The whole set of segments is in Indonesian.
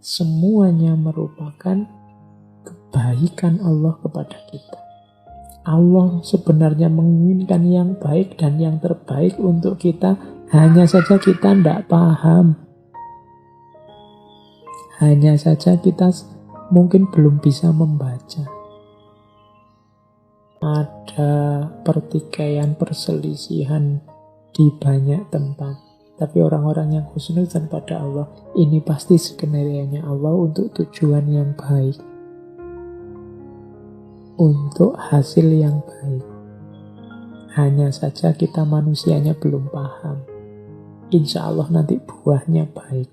Semuanya merupakan kebaikan Allah kepada kita. Allah sebenarnya menginginkan yang baik dan yang terbaik untuk kita. Hanya saja kita tidak paham. Hanya saja kita mungkin belum bisa membaca. Ada pertikaian, perselisihan di banyak tempat. Tapi orang-orang yang husnudzan pada Allah, ini pasti skenario-nya Allah untuk tujuan yang baik. Untuk hasil yang baik. Hanya saja kita manusianya belum paham. Insya Allah nanti buahnya baik.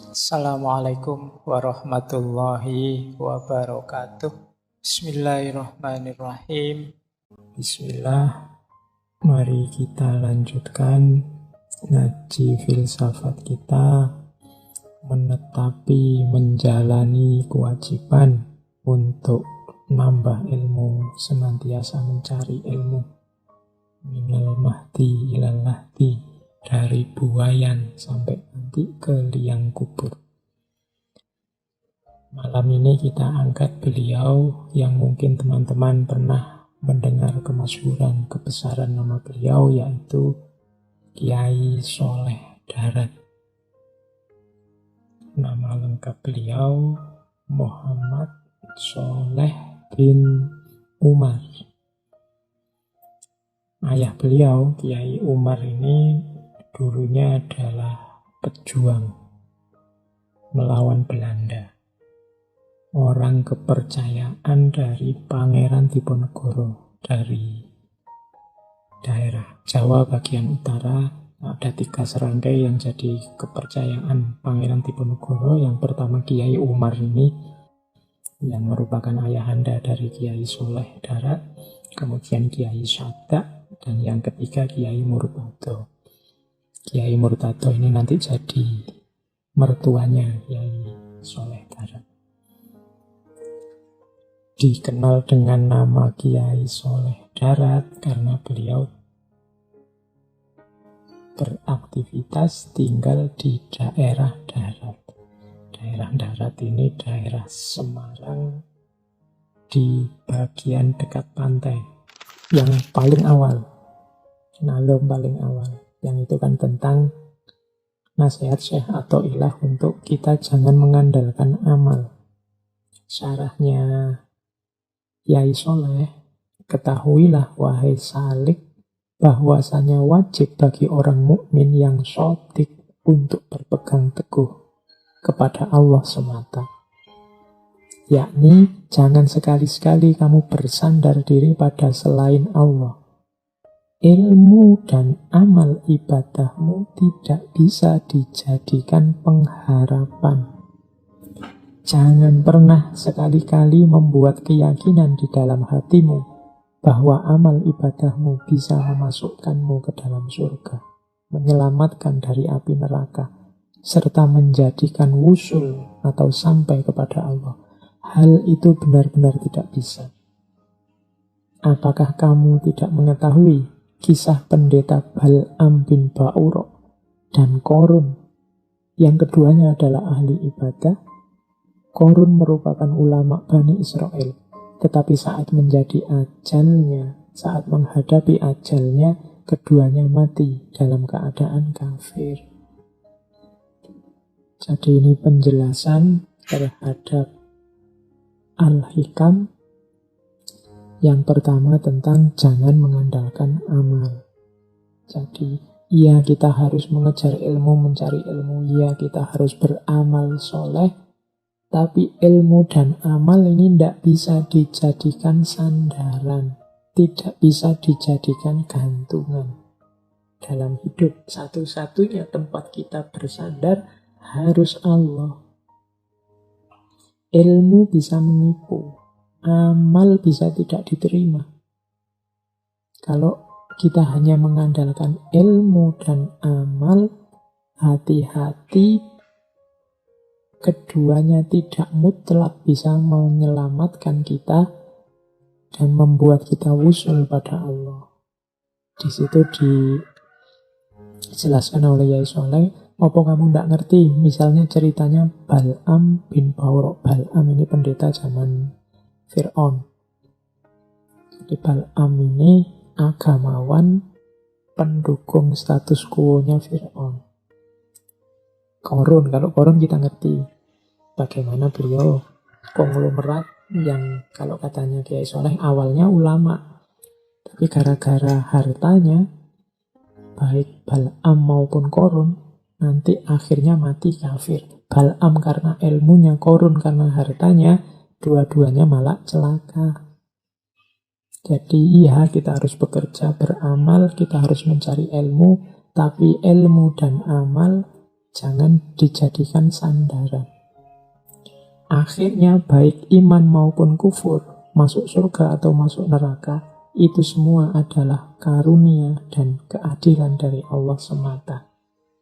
Assalamualaikum warahmatullahi wabarakatuh. Bismillahirrahmanirrahim. Bismillah. Mari kita lanjutkan ngaji filsafat kita, menetapi, menjalani kewajiban untuk nambah ilmu, senantiasa mencari ilmu. Minal mahdi ilal lahdi, dari buayan sampai nanti ke liang kubur. Malam ini kita angkat beliau yang mungkin teman-teman pernah mendengar kemasyhuran kebesaran nama beliau, yaitu Kiai Soleh Darat. Nama lengkap beliau Muhammad Soleh bin Umar. Ayah beliau, Kiai Umar ini dulunya adalah pejuang melawan Belanda. Orang kepercayaan dari Pangeran Diponegoro dari daerah Jawa bagian utara. Ada 3 serangkai yang jadi kepercayaan Pangeran Diponegoro. Yang pertama Kiai Umar ini, yang merupakan ayahanda dari Kiai Soleh Darat. Kemudian Kiai Sadak. Dan yang ketiga Kiai Murtado. Kiai Murtado ini nanti jadi mertuanya Kiai Soleh Darat. Dikenal dengan nama Kiai Soleh Darat karena beliau beraktivitas tinggal di daerah darat. Daerah darat ini daerah Semarang di bagian dekat pantai. Yang paling awal, Nalom paling awal. Yang itu kan tentang nasihat Syekh Athaillah untuk kita jangan mengandalkan amal. Syarahnya Kiai Soleh, ketahuilah wahai salik, bahwasanya wajib bagi orang mukmin yang shadiq untuk berpegang teguh kepada Allah semata. Yakni jangan sekali-sekali kamu bersandar diri pada selain Allah. Ilmu dan amal ibadahmu tidak bisa dijadikan pengharapan. Jangan pernah sekali-kali membuat keyakinan di dalam hatimu bahwa amal ibadahmu bisa memasukkanmu ke dalam surga, menyelamatkan dari api neraka, serta menjadikan wusul atau sampai kepada Allah. Hal itu benar-benar tidak bisa. Apakah kamu tidak mengetahui kisah pendeta Bal'am bin Ba'urah dan Qorun? Yang keduanya adalah ahli ibadah. Qorun merupakan ulama Bani Israel. Tetapi saat menjadi ajalnya, saat menghadapi ajalnya, keduanya mati dalam keadaan kafir. Jadi ini penjelasan terhadap Al-Hikam. Yang pertama tentang jangan mengandalkan amal. Jadi, iya kita harus mengejar ilmu, mencari ilmu. Iya kita harus beramal soleh. Tapi ilmu dan amal ini tidak bisa dijadikan sandaran. Tidak bisa dijadikan gantungan. Dalam hidup, satu-satunya tempat kita bersandar harus Allah. Ilmu bisa menipu, amal bisa tidak diterima. Kalau kita hanya mengandalkan ilmu dan amal, hati-hati keduanya tidak mutlak bisa menyelamatkan kita dan membuat kita wusul pada Allah. Di situ dijelaskan oleh Yai Soleh, apa kamu tidak ngerti? Misalnya ceritanya Bal'am bin Ba'urah. Bal'am ini pendeta zaman Fir'aun. Jadi Bal'am ini agamawan pendukung status quo-nya Fir'aun. Korun, kalau Korun kita ngerti bagaimana beliau konglomerat yang kalau katanya Kiai Soleh awalnya ulama, tapi gara-gara hartanya baik Bal'am maupun Korun nanti akhirnya mati kafir. Bal'am karena ilmunya, Korun karena hartanya, dua-duanya malah celaka. Jadi iya, kita harus bekerja, beramal, kita harus mencari ilmu, tapi ilmu dan amal jangan dijadikan sandaran. Akhirnya baik iman maupun kufur, masuk surga atau masuk neraka, itu semua adalah karunia dan keadilan dari Allah semata.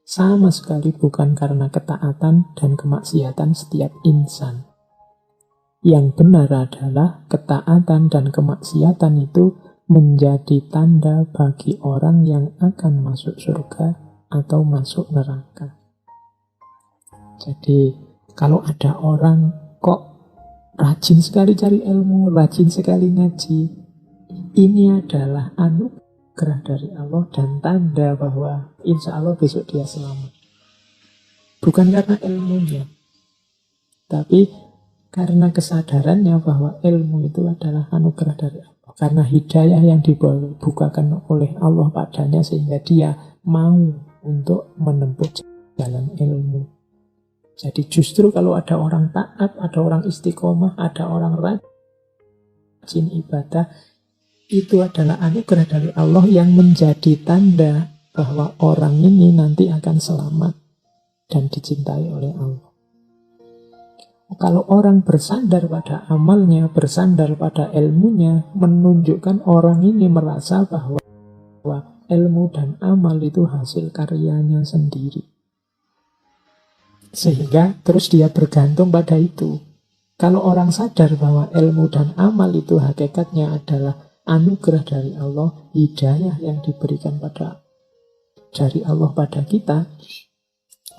Sama sekali bukan karena ketaatan dan kemaksiatan setiap insan. Yang benar adalah ketaatan dan kemaksiatan itu menjadi tanda bagi orang yang akan masuk surga atau masuk neraka. Jadi kalau ada orang kok rajin sekali cari ilmu, rajin sekali ngaji, ini adalah anugerah dari Allah dan tanda bahwa insya Allah besok dia selamat. Bukan karena ilmunya, tapi karena kesadarannya bahwa ilmu itu adalah anugerah dari Allah. Karena hidayah yang dibukakan oleh Allah padanya sehingga dia mau untuk menempuh jalan ilmu. Jadi justru kalau ada orang taat, ada orang istiqomah, ada orang rajin ibadah, itu adalah anugerah dari Allah yang menjadi tanda bahwa orang ini nanti akan selamat dan dicintai oleh Allah. Kalau orang bersandar pada amalnya, bersandar pada ilmunya, menunjukkan orang ini merasa bahwa ilmu dan amal itu hasil karyanya sendiri. Sehingga terus dia bergantung pada itu. Kalau orang sadar bahwa ilmu dan amal itu hakikatnya adalah anugerah dari Allah, hidayah yang diberikan dari Allah pada kita,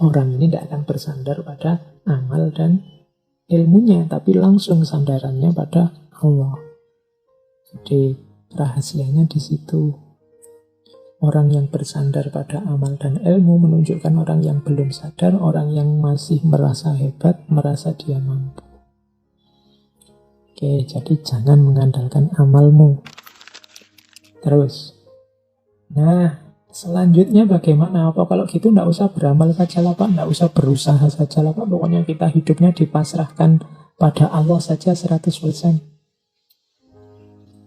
orang ini tidak akan bersandar pada amal dan ilmunya, tapi langsung sandarannya pada Allah. Jadi rahasianya di situ. Orang yang bersandar pada amal dan ilmu menunjukkan orang yang belum sadar, orang yang masih merasa hebat, merasa dia mampu. Oke, jadi jangan mengandalkan amalmu. Terus, nah selanjutnya bagaimana? Apa kalau gitu tidak usah beramal saja lah Pak, tidak usah berusaha saja lah Pak, pokoknya kita hidupnya dipasrahkan pada Allah saja 100%.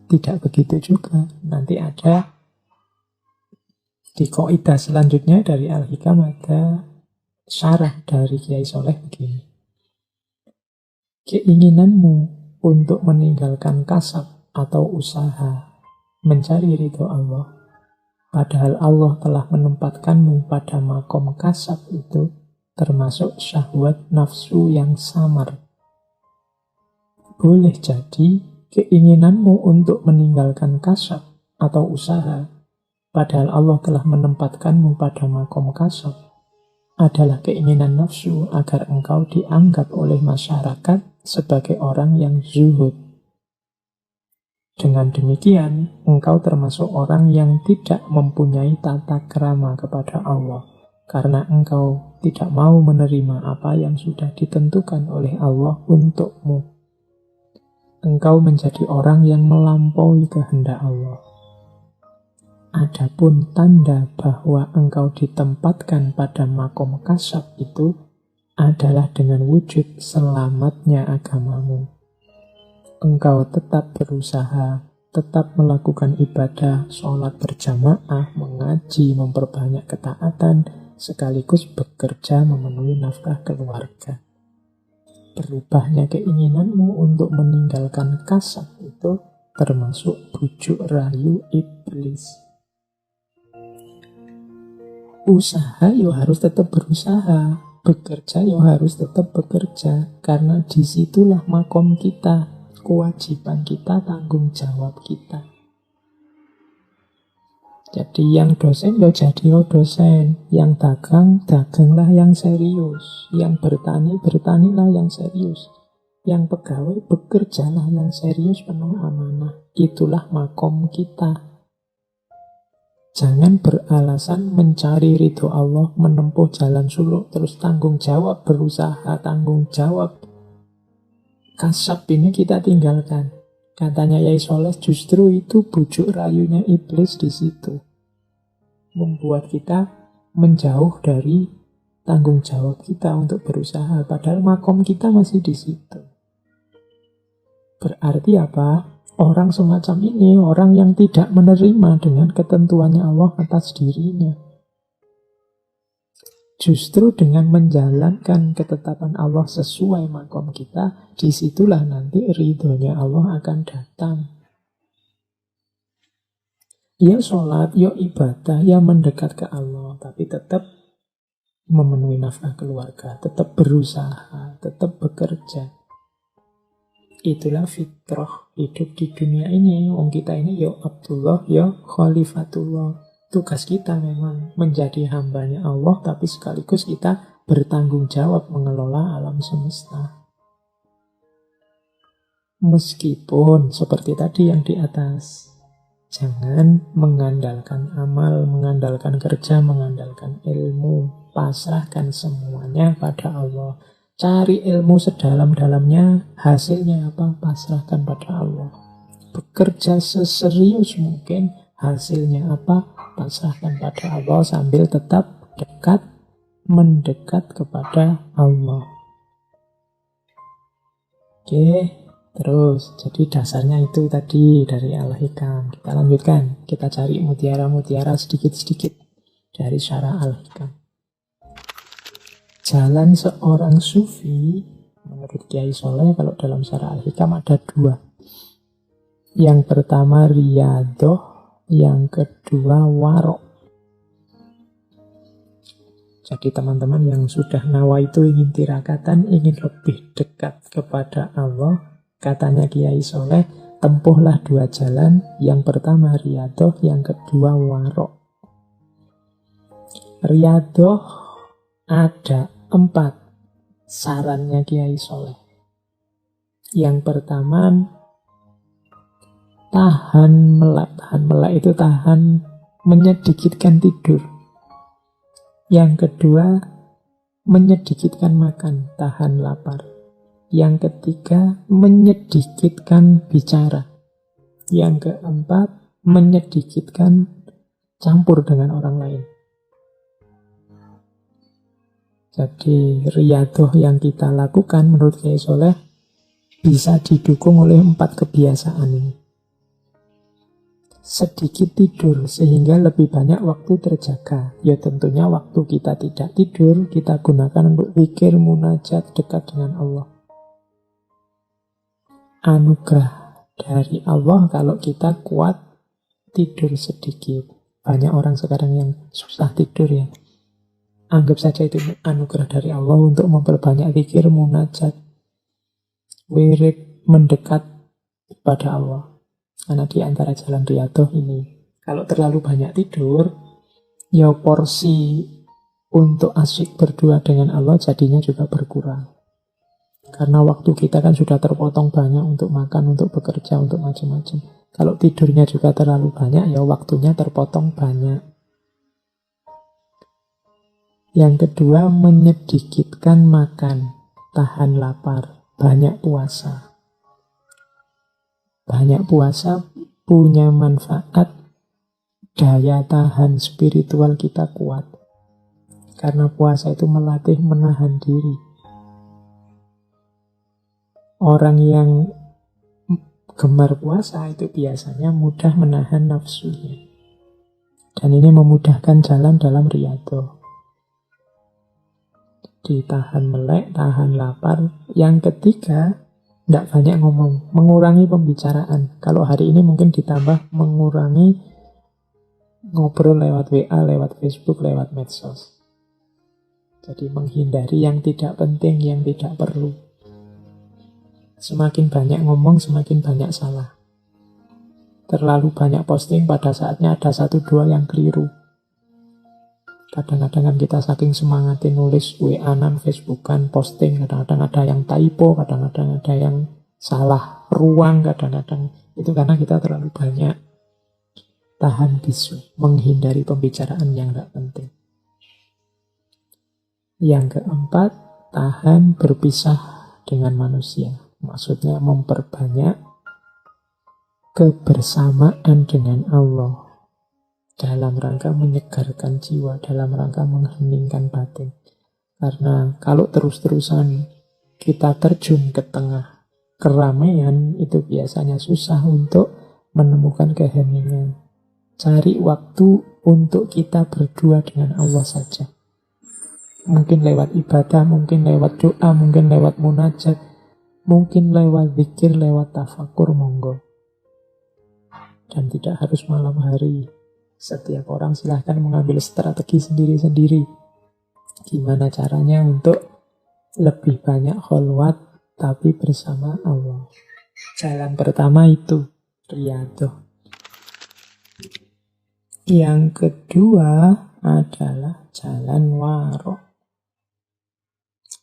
Tidak begitu juga. Nanti ada di kaidah selanjutnya dari Al-Hikam ada syarah dari Kiai Soleh begini. Keinginanmu untuk meninggalkan kasab atau usaha mencari ridho Allah, padahal Allah telah menempatkanmu pada makom kasab itu, termasuk syahwat nafsu yang samar. Boleh jadi keinginanmu untuk meninggalkan kasab atau usaha, padahal Allah telah menempatkanmu pada makom kasab, adalah keinginan nafsu agar engkau dianggap oleh masyarakat sebagai orang yang zuhud. Dengan demikian, engkau termasuk orang yang tidak mempunyai tata krama kepada Allah, karena engkau tidak mau menerima apa yang sudah ditentukan oleh Allah untukmu. Engkau menjadi orang yang melampaui kehendak Allah. Adapun tanda bahwa engkau ditempatkan pada makom kasab itu adalah dengan wujud selamatnya agamamu. Engkau tetap berusaha, tetap melakukan ibadah, sholat berjamaah, mengaji, memperbanyak ketaatan, sekaligus bekerja memenuhi nafkah keluarga. Berubahnya keinginanmu untuk meninggalkan kasab itu termasuk bujuk rayu iblis. Usaha ya harus tetap berusaha. bekerja ya harus tetap bekerja, karena disitulah makom kita, kewajiban kita, tanggung jawab kita. Jadi yang dosen ya jadi dosen, yang dagang, daganglah yang serius, yang bertani, bertanilah yang serius, yang pegawai, bekerjalah yang serius penuh amanah. Itulah makom kita. Jangan beralasan mencari ridho Allah, menempuh jalan suluk, terus tanggung jawab berusaha, tanggung jawab kasab ini kita tinggalkan. Katanya Yai Soleh, justru itu bujuk rayunya iblis di situ. Membuat kita menjauh dari tanggung jawab kita untuk berusaha. Padahal makom kita masih di situ. Berarti apa? Orang semacam ini, orang yang tidak menerima dengan ketentuannya Allah atas dirinya. Justru dengan menjalankan ketetapan Allah sesuai makom kita, disitulah nanti ridhonya Allah akan datang. Ya sholat, ya ibadah, ya mendekat ke Allah, tapi tetap memenuhi nafkah keluarga, tetap berusaha, tetap bekerja. Itulah fitrah hidup di dunia ini. Wong kita ini ya Abdullah, ya Khalifatullah. Tugas kita memang menjadi hambanya Allah, tapi sekaligus kita bertanggung jawab mengelola alam semesta. Meskipun seperti tadi yang di atas, jangan mengandalkan amal, mengandalkan kerja, mengandalkan ilmu. Pasrahkan semuanya pada Allah. Cari ilmu sedalam-dalamnya, hasilnya apa? Pasrahkan pada Allah. Bekerja seserius mungkin, hasilnya apa? Pasrahkan pada Allah sambil tetap dekat, mendekat kepada Allah. Oke, terus jadi dasarnya itu tadi dari Al-Hikam. Kita lanjutkan, kita cari mutiara-mutiara sedikit-sedikit dari syarah Al-Hikam. Jalan seorang sufi menurut Kiai Soleh kalau dalam syarah Al-Hikam ada dua. Yang pertama riyadhah, yang kedua warok. Jadi teman-teman yang sudah nawa itu ingin tirakatan, ingin lebih dekat kepada Allah, katanya Kiai Soleh, tempuhlah dua jalan. Yang pertama riyadhah, yang kedua warok. Riyadhah ada 4 sarannya Kiai Soleh. Yang pertama, tahan melek. Tahan melek itu tahan menyedikitkan tidur. Yang kedua, menyedikitkan makan, tahan lapar. Yang ketiga, menyedikitkan bicara. Yang keempat, menyedikitkan campur dengan orang lain. Jadi riyadhah yang kita lakukan menurut Kiai Soleh bisa didukung oleh 4 kebiasaan ini. Sedikit tidur sehingga lebih banyak waktu terjaga. Ya tentunya waktu kita tidak tidur kita gunakan untuk zikir, munajat, dekat dengan Allah. Anugerah dari Allah kalau kita kuat tidur sedikit. Banyak orang sekarang yang susah tidur ya. Anggap saja itu anugerah dari Allah untuk memperbanyak zikir, munajat, wirid, mendekat kepada Allah. Karena di antara jalan riyadhah ini, kalau terlalu banyak tidur, ya porsi untuk asyik berdua dengan Allah jadinya juga berkurang. Karena waktu kita kan sudah terpotong banyak untuk makan, untuk bekerja, untuk macam-macam. Kalau tidurnya juga terlalu banyak, ya waktunya terpotong banyak. Yang kedua, menyedikitkan makan, tahan lapar, banyak puasa. Banyak puasa punya manfaat, daya tahan spiritual kita kuat. Karena puasa itu melatih menahan diri. Orang yang gemar puasa itu biasanya mudah menahan nafsunya. Dan ini memudahkan jalan dalam riyadhah. Ditahan melek, tahan lapar. Yang ketiga, tidak banyak ngomong, mengurangi pembicaraan. Kalau hari ini mungkin ditambah mengurangi ngobrol lewat WA, lewat Facebook, lewat medsos. Jadi menghindari yang tidak penting, yang tidak perlu. Semakin banyak ngomong, semakin banyak salah. Terlalu banyak posting, pada saatnya ada satu dua yang keliru. Kadang-kadang kan kita saking semangatin nulis WA-an, Facebookan, posting, kadang-kadang ada yang typo, kadang-kadang ada yang salah ruang, kadang-kadang itu karena kita terlalu banyak tahan bisu, menghindari pembicaraan yang tidak penting. Yang keempat, tahan berpisah dengan manusia. Maksudnya memperbanyak kebersamaan dengan Allah dalam rangka menyegarkan jiwa, dalam rangka mengheningkan batin. Karena kalau terus-terusan kita terjun ke tengah keramaian, itu biasanya susah untuk menemukan keheningan. Cari waktu untuk kita berdua dengan Allah saja. Mungkin lewat ibadah, mungkin lewat doa, mungkin lewat munajat, mungkin lewat zikir, lewat tafakur, monggo. Dan tidak harus malam hari. Setiap orang silahkan mengambil strategi sendiri-sendiri. Gimana caranya untuk lebih banyak kholwat tapi bersama Allah. Jalan pertama itu riyadhah. Yang kedua adalah jalan waro.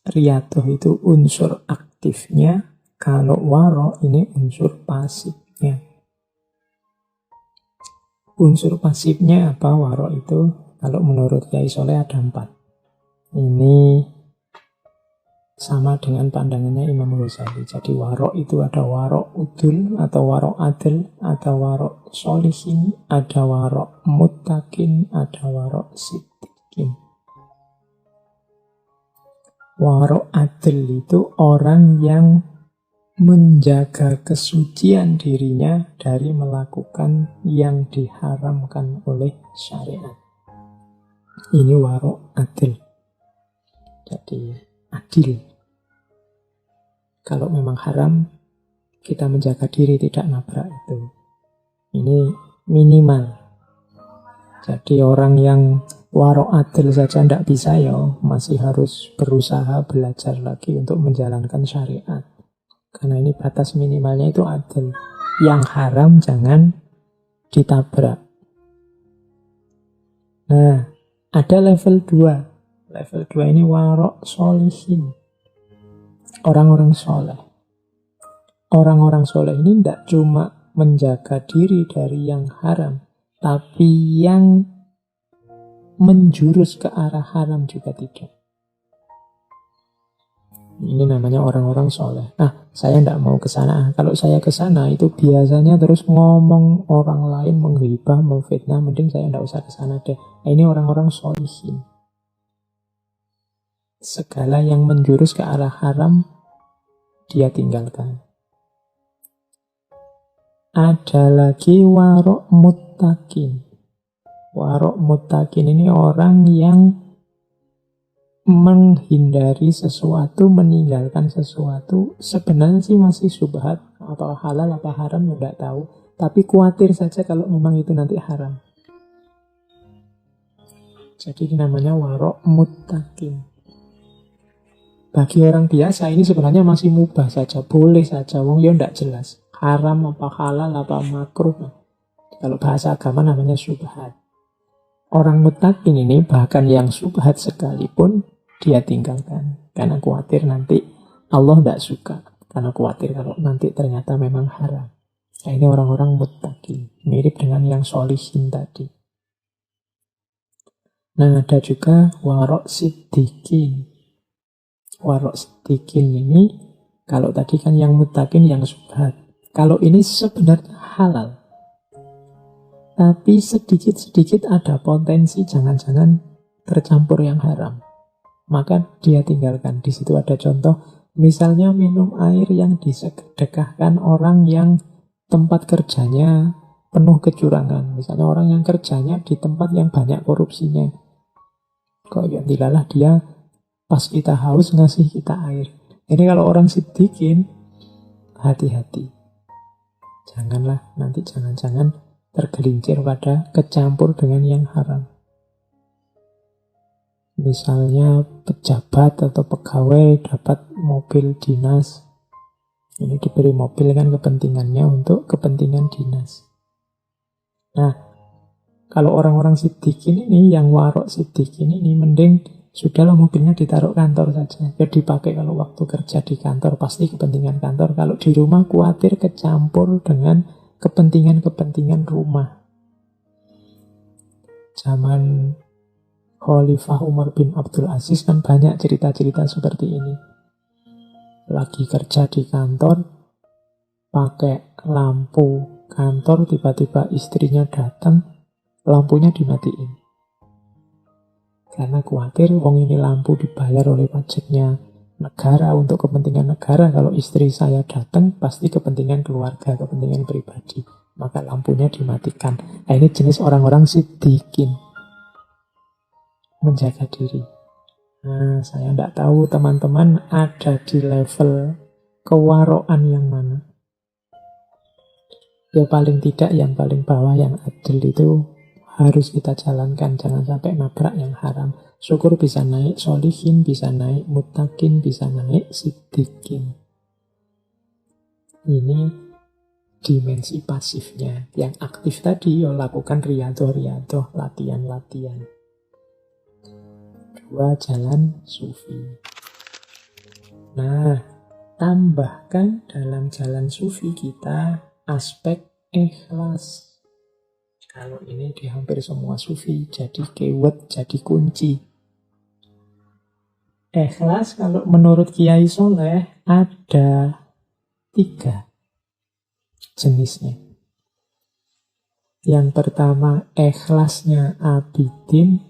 Riyadhah itu unsur aktifnya, kalau waro ini unsur pasifnya. Unsur pasifnya apa waro itu? Kalau menurut Kiai Soleh ada 4. Ini sama dengan pandangannya Imam Ghazali. Jadi waro itu ada waro udul, atau waro adil, ada waro solihin, ada waro muttaqin, ada waro siddiqin. Waro adil itu orang yang menjaga kesucian dirinya dari melakukan yang diharamkan oleh syariat. Ini waro adil. Jadi adil. Kalau memang haram, kita menjaga diri tidak nabrak itu. Ini minimal. Jadi orang yang waro adil saja tidak bisa ya, masih harus berusaha belajar lagi untuk menjalankan syariat. Karena ini batas minimalnya itu adil. Yang haram jangan ditabrak. Nah, ada level 2. Level 2 ini waro solihin. Orang-orang soleh. Orang-orang soleh ini tidak cuma menjaga diri dari yang haram, tapi yang menjurus ke arah haram juga tidak. Ini namanya orang-orang soleh. Saya tidak mau ke sana. Kalau saya ke sana itu biasanya terus ngomong orang lain, menghibah, memfitnah. Mending saya tidak usah ke sana deh. Ini orang-orang solihin. Segala yang menjurus ke arah haram dia tinggalkan. Ada lagi warok muttaqin. Warok muttaqin ini orang yang menghindari sesuatu, meninggalkan sesuatu. Sebenarnya sih masih syubhat, apa halal apa haram ya tidak tahu. Tapi khawatir saja kalau memang itu nanti haram. Jadi ini namanya warok muttaqin. Bagi orang biasa ini sebenarnya masih mubah saja, boleh saja, wong ya tidak jelas haram apa halal apa makruh. Kalau bahasa agama namanya syubhat. Orang muttaqin ini bahkan yang syubhat sekalipun dia tinggalkan karena khawatir nanti Allah tidak suka, karena khawatir kalau nanti ternyata memang haram. Nah, ini orang-orang muttaqin, mirip dengan yang sholihin tadi. Nah, ada juga warok siddiqin. Warok siddiqin ini, kalau tadi kan yang muttaqin, yang syubhat. Kalau ini sebenarnya halal, tapi sedikit-sedikit ada potensi jangan-jangan tercampur yang haram. Maka dia tinggalkan. Di situ ada contoh, misalnya minum air yang disedekahkan orang yang tempat kerjanya penuh kecurangan. Misalnya orang yang kerjanya di tempat yang banyak korupsinya. Kok ya dilalah dia pas kita haus ngasih kita air. Ini kalau orang siddiqin, hati-hati. Janganlah nanti jangan-jangan tergelincir pada kecampur dengan yang haram. Misalnya pejabat atau pegawai dapat mobil dinas. Ini diberi mobil kan kepentingannya untuk kepentingan dinas. Nah, kalau orang-orang sidikin ini, yang warok sidikin ini, mending sudahlah mobilnya ditaruh kantor saja. Ya dipakai kalau waktu kerja di kantor, pasti kepentingan kantor. Kalau di rumah khawatir kecampur dengan kepentingan-kepentingan rumah. Zaman Khalifah Umar bin Abdul Aziz kan banyak cerita-cerita seperti ini. Lagi kerja di kantor, pakai lampu kantor, tiba-tiba istrinya datang, lampunya dimatiin. Karena khawatir, wong ini lampu dibayar oleh pajaknya negara, untuk kepentingan negara. Kalau istri saya datang, pasti kepentingan keluarga, kepentingan pribadi. Maka lampunya dimatikan. Nah, ini jenis orang-orang sidikin, menjaga diri. Nah, saya tidak tahu teman-teman ada di level kewaroan yang mana. Ya paling tidak yang paling bawah, yang adil itu harus kita jalankan. Jangan sampai nabrak yang haram. Syukur bisa naik solihin, bisa naik muttaqin, bisa naik siddiqin. Ini dimensi pasifnya. Yang aktif tadi ya lakukan riyadhah, latihan-latihan. 2. Jalan sufi. Nah, tambahkan dalam jalan sufi kita aspek ikhlas. Kalau ini di hampir semua sufi jadi keyword, jadi kunci. Ikhlas kalau menurut Kiai Soleh ada 3 jenisnya. Yang pertama ikhlasnya abidin,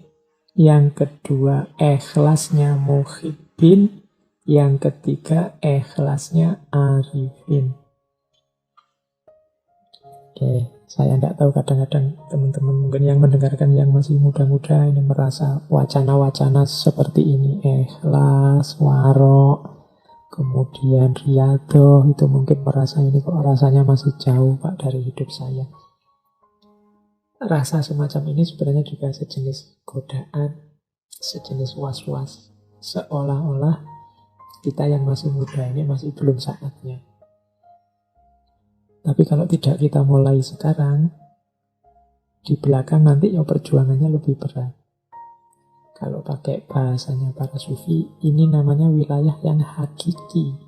yang kedua ikhlasnya muhibbin, yang ketiga ikhlasnya arifin. Oke, saya tidak tahu, kadang-kadang teman-teman mungkin yang mendengarkan yang masih muda-muda ini merasa wacana-wacana seperti ini, ikhlas, warok, kemudian riyadhah, itu mungkin merasa ini kok rasanya masih jauh Pak dari hidup saya. Rasa semacam ini sebenarnya juga sejenis godaan, sejenis was-was, seolah-olah kita yang masih muda ini masih belum saatnya. Tapi kalau tidak kita mulai sekarang, di belakang nanti ya perjuangannya lebih berat. Kalau pakai bahasanya para sufi, ini namanya wilayah yang hakiki.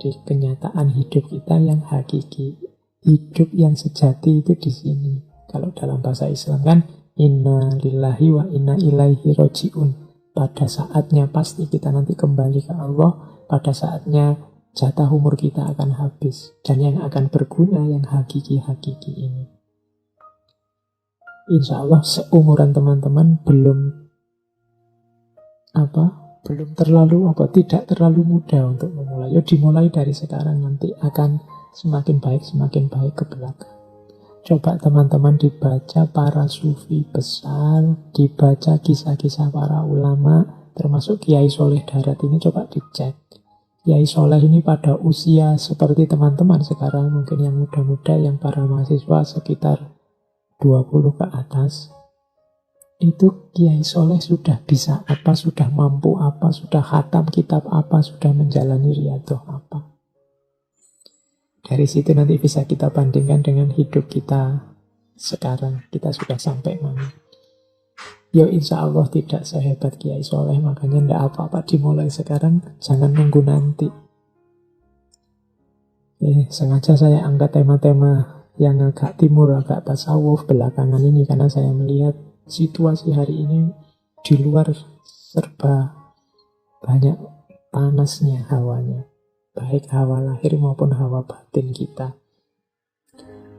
Jadi kenyataan hidup kita yang hakiki. Hidup yang sejati itu di sini. Kalau dalam bahasa Islam kan, inna lillahi wa inna ilaihi roji'un. Pada saatnya pasti kita nanti kembali ke Allah. Pada saatnya jatah umur kita akan habis. Dan yang akan berguna yang hakiki-hakiki ini. Insya Allah seumuran teman-teman belum tidak terlalu mudah untuk memulai. Ya dimulai dari sekarang, nanti akan semakin baik ke belakang. Coba teman-teman dibaca para sufi besar, dibaca kisah-kisah para ulama, termasuk Kiai Soleh Darat ini, coba dicek. Kiai Soleh ini pada usia seperti teman-teman sekarang, mungkin yang muda-muda, yang para mahasiswa sekitar 20 ke atas, itu Kiai Soleh sudah bisa apa, sudah mampu apa, sudah khatam kitab apa, sudah menjalani riyadhah apa. Dari situ nanti bisa kita bandingkan dengan hidup kita sekarang. Kita sudah sampai mana. Ya insya Allah tidak sehebat Kiai Soleh. Makanya tidak apa-apa dimulai sekarang. Jangan nunggu nanti. Sengaja saya angkat tema-tema yang agak timur, agak tasawuf belakangan ini. Karena saya melihat situasi hari ini di luar serba banyak panasnya hawanya. Baik hawa lahir maupun hawa batin kita.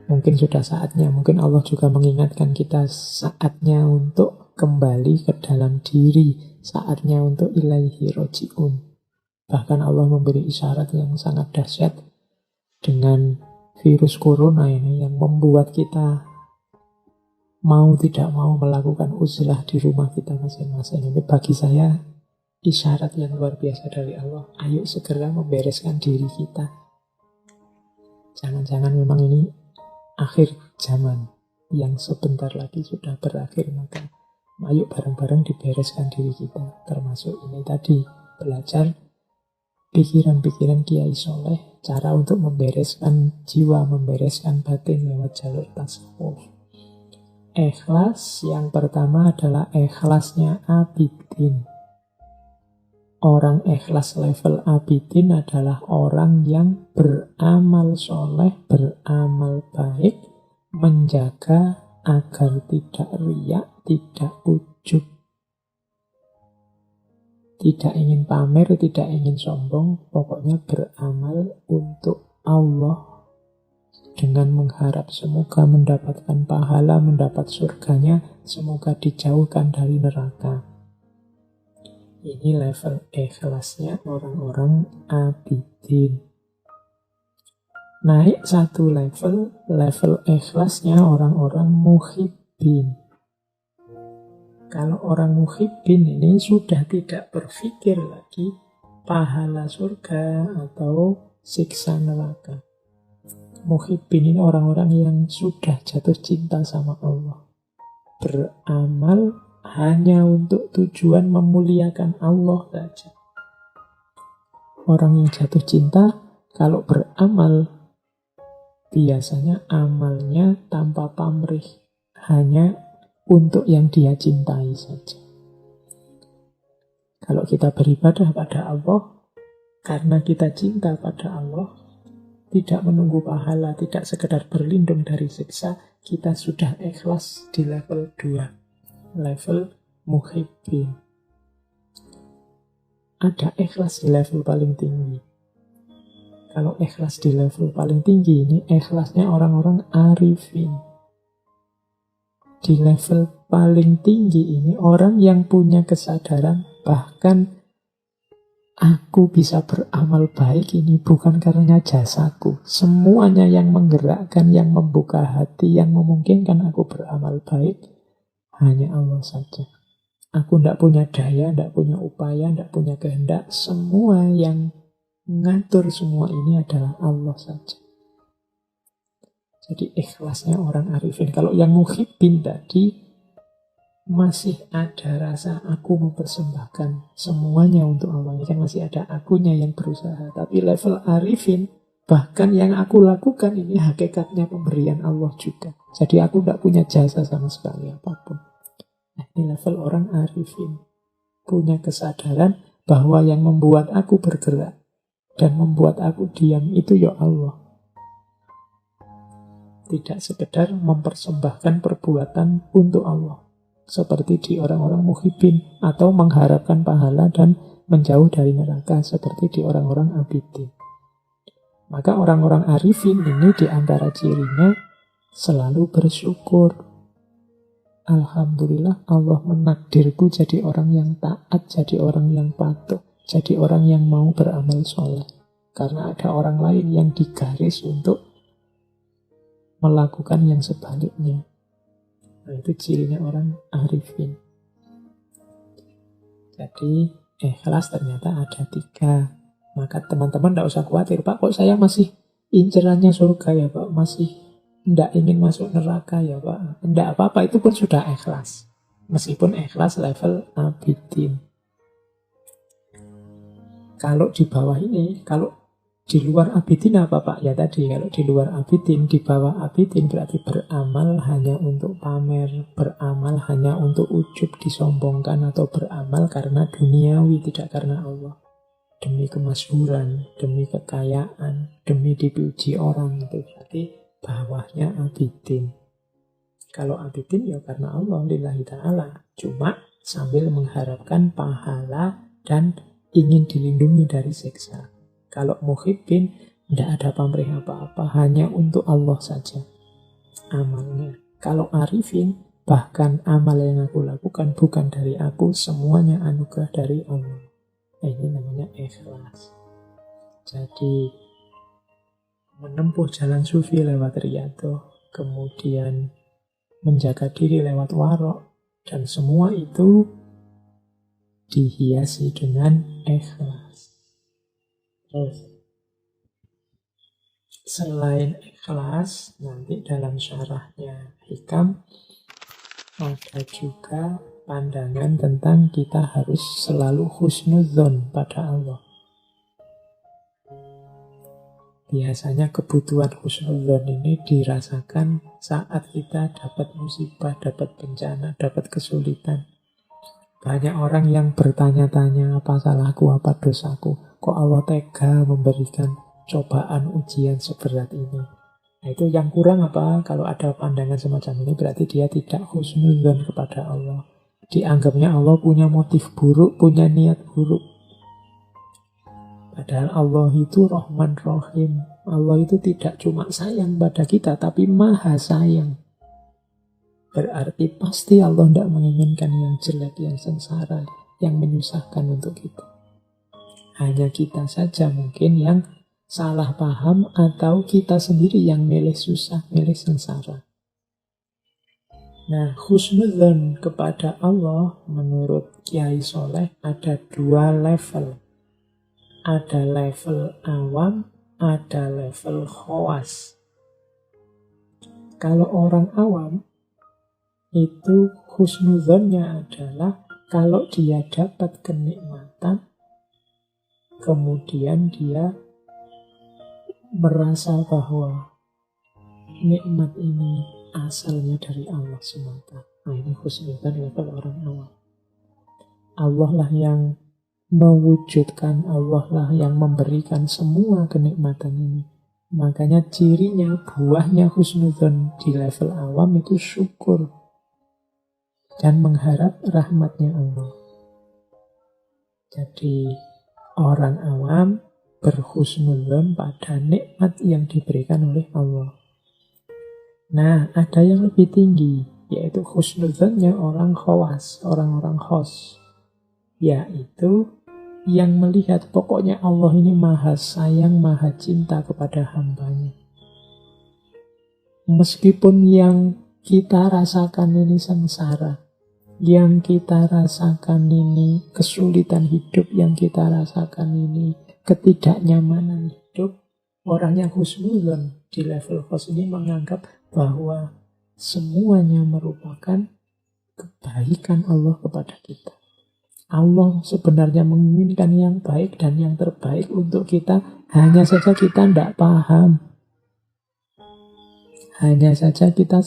Mungkin sudah saatnya, mungkin Allah juga mengingatkan kita, saatnya untuk kembali ke dalam diri, saatnya untuk ilaihi roji'un. Bahkan Allah memberi isyarat yang sangat dahsyat dengan virus corona ini yang membuat kita mau tidak mau melakukan uzlah di rumah kita masing-masing. Ini bagi saya isyarat yang luar biasa dari Allah. Ayo segera membereskan diri kita. Jangan-jangan memang ini akhir zaman yang sebentar lagi sudah berakhir, maka Ayo bareng-bareng dibereskan diri kita. Termasuk ini tadi, belajar pikiran-pikiran Kiai Soleh, cara untuk membereskan jiwa, membereskan batin lewat jalur tasawuf. Ikhlas yang pertama adalah ikhlasnya abidin. Orang ikhlas level abidin adalah orang yang beramal soleh, beramal baik, menjaga agar tidak riak, tidak ujub, tidak ingin pamer, tidak ingin sombong, pokoknya beramal untuk Allah dengan mengharap semoga mendapatkan pahala, mendapat surganya, semoga dijauhkan dari neraka. Ini level ikhlasnya orang-orang abidin. Naik satu level, level ikhlasnya orang-orang muhibbin. Kalau orang muhibbin ini sudah tidak berpikir lagi pahala surga atau siksa neraka. Muhibbin ini orang-orang yang sudah jatuh cinta sama Allah. Beramal hanya untuk tujuan memuliakan Allah saja. Orang yang jatuh cinta, kalau beramal, biasanya amalnya tanpa pamrih, hanya untuk yang dia cintai saja. Kalau kita beribadah pada Allah, karena kita cinta pada Allah, tidak menunggu pahala, tidak sekedar berlindung dari siksa, kita sudah ikhlas di level 2. Level muhibbin. Ada ikhlas di level paling tinggi. Kalau ikhlas di level paling tinggi ini ikhlasnya orang-orang arifin. Di level paling tinggi ini orang yang punya kesadaran bahkan aku bisa beramal baik ini bukan karena jasaku. Semuanya yang menggerakkan, yang membuka hati, yang memungkinkan aku beramal baik hanya Allah saja. Aku tidak punya daya, tidak punya upaya, tidak punya kehendak. Semua yang mengatur semua ini adalah Allah saja. Jadi ikhlasnya orang arifin. Kalau yang muhibbin tadi masih ada rasa aku mempersembahkan semuanya untuk Allah. Ini kan masih ada akunya yang berusaha. Tapi level arifin, bahkan yang aku lakukan ini hakikatnya pemberian Allah juga. Jadi aku tidak punya jasa sama sekali apapun. Nah, ini level orang arifin. Punya kesadaran bahwa yang membuat aku bergerak dan membuat aku diam itu ya Allah. Tidak sekedar mempersembahkan perbuatan untuk Allah. Seperti di orang-orang muhibbin. Atau mengharapkan pahala dan menjauh dari neraka. Seperti di orang-orang abidin. Maka orang-orang arifin ini di antara cirinya selalu bersyukur. Alhamdulillah Allah menakdirku jadi orang yang taat, jadi orang yang patuh, jadi orang yang mau beramal soleh. Karena ada orang lain yang digaris untuk melakukan yang sebaliknya. Nah, itu cirinya orang arifin. Jadi ikhlas ternyata ada 3. Maka teman-teman tidak usah khawatir, Pak, kok saya masih incerannya surga ya Pak, masih tidak ingin masuk neraka ya Pak. Tidak apa-apa, itu pun sudah ikhlas. Meskipun ikhlas level abidin. Kalau di bawah ini, kalau di luar abidin apa Pak? Ya tadi, kalau di luar abidin, di bawah abidin berarti beramal hanya untuk pamer, beramal hanya untuk ujub, disombongkan, atau beramal karena duniawi, tidak karena Allah. Demi kemasyhuran, demi kekayaan, demi dipuji orang, itu berarti bawahnya abidin. Kalau abidin ya karena Allah, lillahi ta'ala. Cuma sambil mengharapkan pahala dan ingin dilindungi dari siksa. Kalau muhibbin, tidak ada pamrih apa-apa, hanya untuk Allah saja amalnya. Kalau arifin, bahkan amal yang aku lakukan bukan dari aku, semuanya anugerah dari Allah. Ini namanya ikhlas. Jadi menempuh jalan sufi lewat riyadhah, kemudian menjaga diri lewat warok, dan semua itu dihiasi dengan ikhlas. Terus selain ikhlas, nanti dalam syarahnya Hikam ada juga pandangan tentang kita harus selalu husnudzon pada Allah. Biasanya kebutuhan husnudzon ini dirasakan saat kita dapat musibah, dapat bencana, dapat kesulitan. Banyak orang yang bertanya-tanya, apa salahku, apa dosaku, kok Allah tega memberikan cobaan ujian seberat ini. Nah, itu yang kurang apa? Kalau ada pandangan semacam ini berarti dia tidak husnudzon kepada Allah. Dianggapnya Allah punya motif buruk, punya niat buruk. Padahal Allah itu Rahman Rahim. Allah itu tidak cuma sayang pada kita, tapi maha sayang. Berarti pasti Allah tidak menginginkan yang jelek, yang sengsara, yang menyusahkan untuk kita. Hanya kita saja mungkin yang salah paham atau kita sendiri yang milih susah, milih sengsara. Nah, husnudzon kepada Allah menurut Kiai Soleh ada 2 level. Ada level awam, ada level khawas. Kalau orang awam, itu husnudzonnya adalah kalau dia dapat kenikmatan, kemudian dia merasa bahwa nikmat ini asalnya dari Allah semata. Nah, ini husnudzon level orang awam. Allah lah yang mewujudkan, Allah lah yang memberikan semua kenikmatan ini. Makanya cirinya, buahnya husnudzon di level awam itu syukur dan mengharap rahmatnya Allah. Jadi orang awam berhusnudzon pada nikmat yang diberikan oleh Allah. Nah, ada yang lebih tinggi, yaitu husnudzonnya orang khawas, orang-orang khos, yaitu yang melihat pokoknya Allah ini maha sayang, maha cinta kepada hambanya. Meskipun yang kita rasakan ini sengsara, yang kita rasakan ini kesulitan hidup, yang kita rasakan ini ketidaknyamanan hidup, orang yang husnudzon di level khos ini menganggap bahwa semuanya merupakan kebaikan Allah kepada kita. Allah sebenarnya menginginkan yang baik dan yang terbaik untuk kita, hanya saja kita tidak paham. Hanya saja kita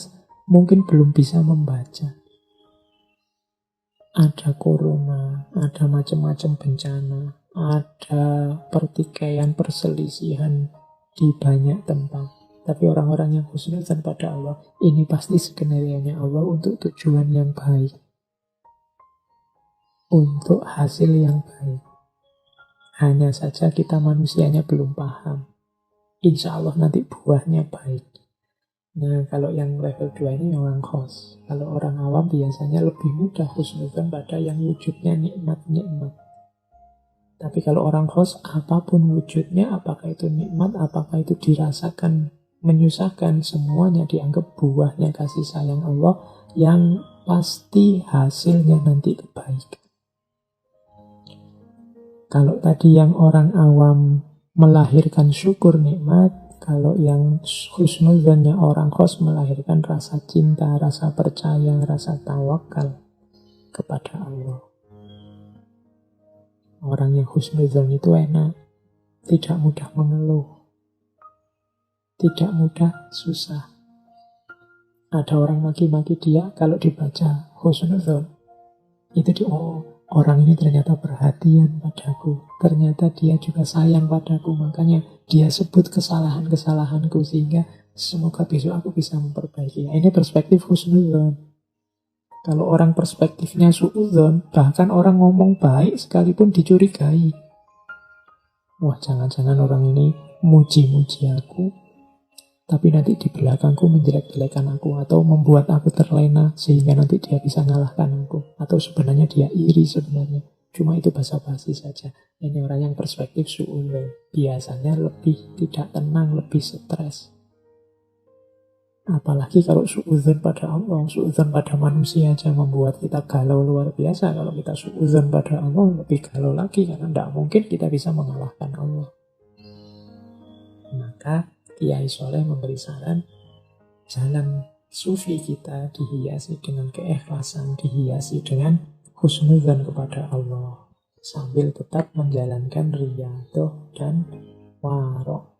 mungkin belum bisa membaca. Ada corona, ada macam-macam bencana, ada pertikaian, perselisihan di banyak tempat. Tapi orang-orang yang husnudzon pada Allah, ini pasti skenario-nya Allah untuk tujuan yang baik, untuk hasil yang baik. Hanya saja kita manusianya belum paham. Insya Allah nanti buahnya baik. Nah, kalau yang level 2 ini orang khos. Kalau orang awam biasanya lebih mudah husnudzon pada yang wujudnya nikmat-nikmat. Tapi kalau orang khos, apapun wujudnya, apakah itu nikmat, apakah itu dirasakan menyusahkan, semuanya dianggap buahnya kasih sayang Allah yang pasti hasilnya nanti kebaikan. Kalau tadi yang orang awam melahirkan syukur nikmat, kalau yang husnudzonnya orang khos melahirkan rasa cinta, rasa percaya, rasa tawakal kepada Allah. Orang yang husnudzon itu enak, tidak mudah mengeluh, tidak mudah susah. Ada orang maki-maki dia, kalau dibaca husnudzon, itu orang ini ternyata perhatian padaku, ternyata dia juga sayang padaku, makanya dia sebut kesalahan-kesalahanku sehingga semoga besok aku bisa memperbaiki. Ini perspektif husnudzon. Kalau orang perspektifnya suudzon, bahkan orang ngomong baik sekalipun dicurigai. Wah, jangan-jangan orang ini muji-muji aku, tapi nanti di belakangku menjelek-jelekan aku, atau membuat aku terlena sehingga nanti dia bisa ngalahkan aku, atau sebenarnya dia iri sebenarnya. Cuma itu basa-basi saja. Ini orang yang perspektif suudzon. Biasanya lebih tidak tenang, lebih stres. Apalagi kalau suudzon pada Allah, suudzon pada manusia aja membuat kita galau luar biasa. Kalau kita suudzon pada Allah, lebih galau lagi, karena tidak mungkin kita bisa mengalahkan Allah. Maka Kiai Soleh memberi saran, sufi kita dihiasi dengan keikhlasan, dihiasi dengan husnudzan kepada Allah, sambil tetap menjalankan riyadhah dan warok.